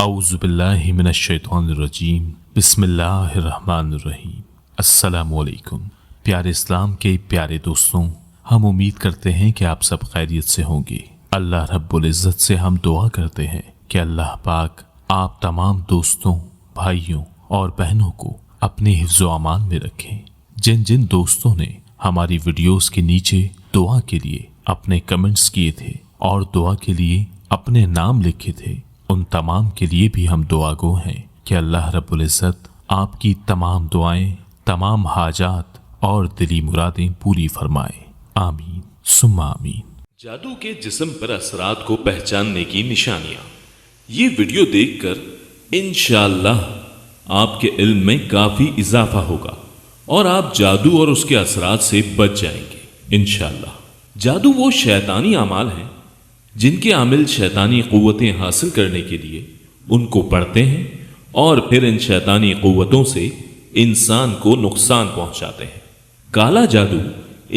اعوذ باللہ من الشیطان الرجیم بسم اللہ الرحمن الرحیم۔ السلام علیکم پیارے اسلام کے پیارے دوستوں، ہم امید کرتے ہیں کہ آپ سب خیریت سے ہوں گے۔ اللہ رب العزت سے ہم دعا کرتے ہیں کہ اللہ پاک آپ تمام دوستوں، بھائیوں اور بہنوں کو اپنے حفظ و امان میں رکھیں۔ جن جن دوستوں نے ہماری ویڈیوز کے نیچے دعا کے لیے اپنے کمنٹس کیے تھے اور دعا کے لیے اپنے نام لکھے تھے، ان تمام کے لیے بھی ہم دعا گو ہیں کہ اللہ رب العزت آپ کی تمام دعائیں، تمام حاجات اور دلی مرادیں پوری فرمائے، آمین ثم آمین۔ جادو کے جسم پر اثرات کو پہچاننے کی نشانیاں۔ یہ ویڈیو دیکھ کر انشاءاللہ آپ کے علم میں کافی اضافہ ہوگا اور آپ جادو اور اس کے اثرات سے بچ جائیں گے انشاءاللہ۔ جادو وہ شیطانی اعمال ہیں جن کے عامل شیطانی قوتیں حاصل کرنے کے لیے ان کو پڑھتے ہیں اور پھر ان شیطانی قوتوں سے انسان کو نقصان پہنچاتے ہیں۔ کالا جادو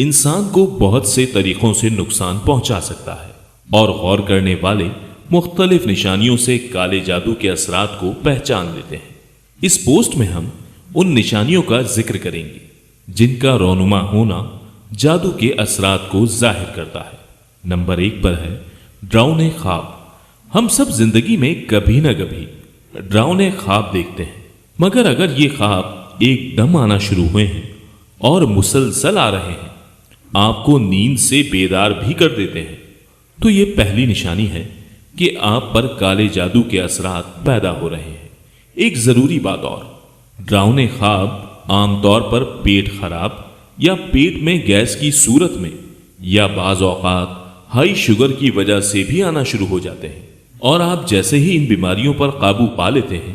انسان کو بہت سے طریقوں سے نقصان پہنچا سکتا ہے اور غور کرنے والے مختلف نشانیوں سے کالے جادو کے اثرات کو پہچان لیتے ہیں۔ اس پوسٹ میں ہم ان نشانیوں کا ذکر کریں گے جن کا رونما ہونا جادو کے اثرات کو ظاہر کرتا ہے۔ نمبر 1 پر ہے ڈراؤنے خواب۔ ہم سب زندگی میں کبھی نہ کبھی ڈراؤنے خواب دیکھتے ہیں، مگر اگر یہ خواب ایک دم آنا شروع ہوئے ہیں اور مسلسل آ رہے ہیں، آپ کو نیند سے بیدار بھی کر دیتے ہیں، تو یہ پہلی نشانی ہے کہ آپ پر کالے جادو کے اثرات پیدا ہو رہے ہیں۔ ایک ضروری بات اور، ڈراؤنے خواب عام طور پر پیٹ خراب یا پیٹ میں گیس کی صورت میں یا بعض اوقات ہائی شوگر کی وجہ سے بھی آنا شروع ہو جاتے ہیں، اور آپ جیسے ہی ان بیماریوں پر قابو پا لیتے ہیں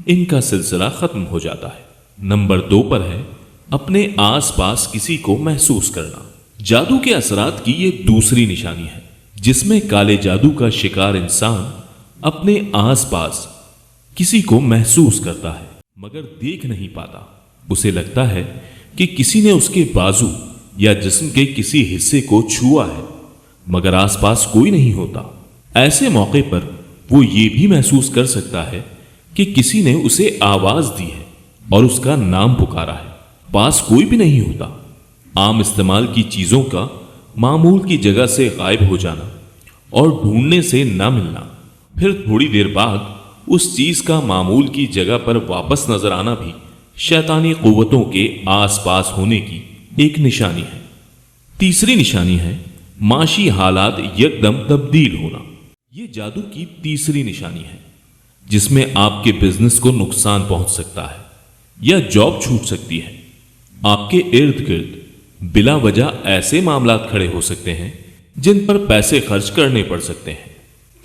ان کا سلسلہ ختم ہو جاتا ہے۔ نمبر 2 پر ہے اپنے آس پاس کسی کو محسوس کرنا۔ جادو کے اثرات کی یہ دوسری نشانی ہے جس میں کالے جادو کا شکار انسان اپنے آس پاس کسی کو محسوس کرتا ہے مگر دیکھ نہیں پاتا۔ اسے لگتا ہے کہ کسی نے اس کے بازو یا جسم کے کسی حصے کو چھوا ہے مگر آس پاس کوئی نہیں ہوتا۔ ایسے موقع پر وہ یہ بھی محسوس کر سکتا ہے کہ کسی نے اسے آواز دی ہے اور اس کا نام پکارا ہے، پاس کوئی بھی نہیں ہوتا۔ عام استعمال کی چیزوں کا معمول کی جگہ سے غائب ہو جانا اور ڈھونڈنے سے نہ ملنا، پھر تھوڑی دیر بعد اس چیز کا معمول کی جگہ پر واپس نظر آنا بھی شیطانی قوتوں کے آس پاس ہونے کی ایک نشانی ہے۔ تیسری نشانی ہے معاشی حالات یکدم تبدیل ہونا۔ یہ جادو کی تیسری نشانی ہے جس میں آپ کے بزنس کو نقصان پہنچ سکتا ہے یا جاب چھوٹ سکتی ہے۔ آپ کے ارد گرد بلا وجہ ایسے معاملات کھڑے ہو سکتے ہیں جن پر پیسے خرچ کرنے پڑ سکتے ہیں۔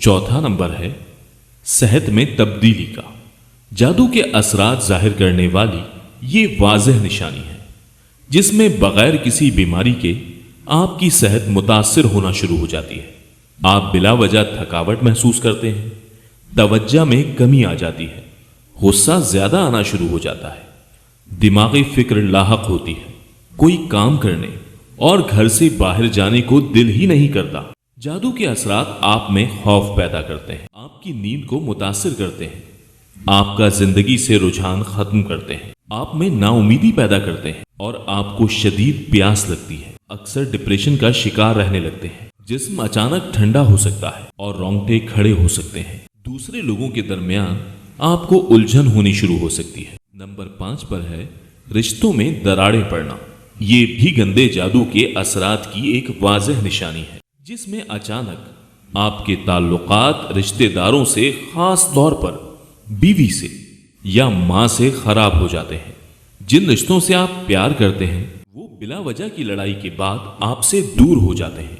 چوتھا نمبر ہے صحت میں تبدیلی کا۔ جادو کے اثرات ظاہر کرنے والی یہ واضح نشانی ہے جس میں بغیر کسی بیماری کے آپ کی صحت متاثر ہونا شروع ہو جاتی ہے۔ آپ بلا وجہ تھکاوٹ محسوس کرتے ہیں، توجہ میں کمی آ جاتی ہے، غصہ زیادہ آنا شروع ہو جاتا ہے، دماغی فکر لاحق ہوتی ہے، کوئی کام کرنے اور گھر سے باہر جانے کو دل ہی نہیں کرتا۔ جادو کے اثرات آپ میں خوف پیدا کرتے ہیں، آپ کی نیند کو متاثر کرتے ہیں، آپ کا زندگی سے رجحان ختم کرتے ہیں، آپ میں نا امیدی پیدا کرتے ہیں اور آپ کو شدید پیاس لگتی ہے۔ اکثر ڈپریشن کا شکار رہنے لگتے ہیں، جسم اچانک ٹھنڈا ہو سکتا ہے اور رونگٹے کھڑے ہو سکتے ہیں۔ دوسرے لوگوں کے درمیان آپ کو الجھن ہونی شروع ہو سکتی ہے۔ نمبر 5 پر ہے رشتوں میں دراڑیں پڑنا۔ یہ بھی گندے جادو کے اثرات کی ایک واضح نشانی ہے جس میں اچانک آپ کے تعلقات رشتہ داروں سے، خاص طور پر بیوی سے یا ماں سے خراب ہو جاتے ہیں۔ جن رشتوں سے آپ پیار کرتے ہیں وہ بلا وجہ کی لڑائی کے بعد آپ سے دور ہو جاتے ہیں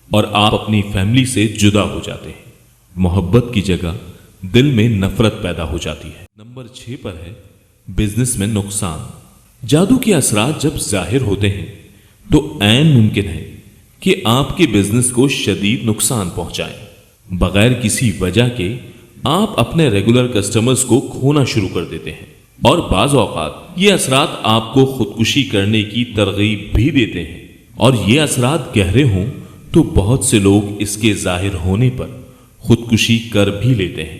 اور آپ اپنی فیملی سے جدا ہو جاتے ہیں۔ محبت کی جگہ دل میں نفرت پیدا ہو جاتی ہے۔ نمبر 6 پر ہے بزنس میں نقصان۔ جادو کے اثرات جب ظاہر ہوتے ہیں تو عین ممکن ہے کہ آپ کے بزنس کو شدید نقصان پہنچائیں۔ بغیر کسی وجہ کے آپ اپنے ریگولر کسٹمرز کو کھونا شروع کر دیتے ہیں اور بعض اوقات یہ اثرات آپ کو خودکشی کرنے کی ترغیب بھی دیتے ہیں، اور یہ اثرات گہرے ہوں تو بہت سے لوگ اس کے ظاہر ہونے پر خودکشی کر بھی لیتے ہیں۔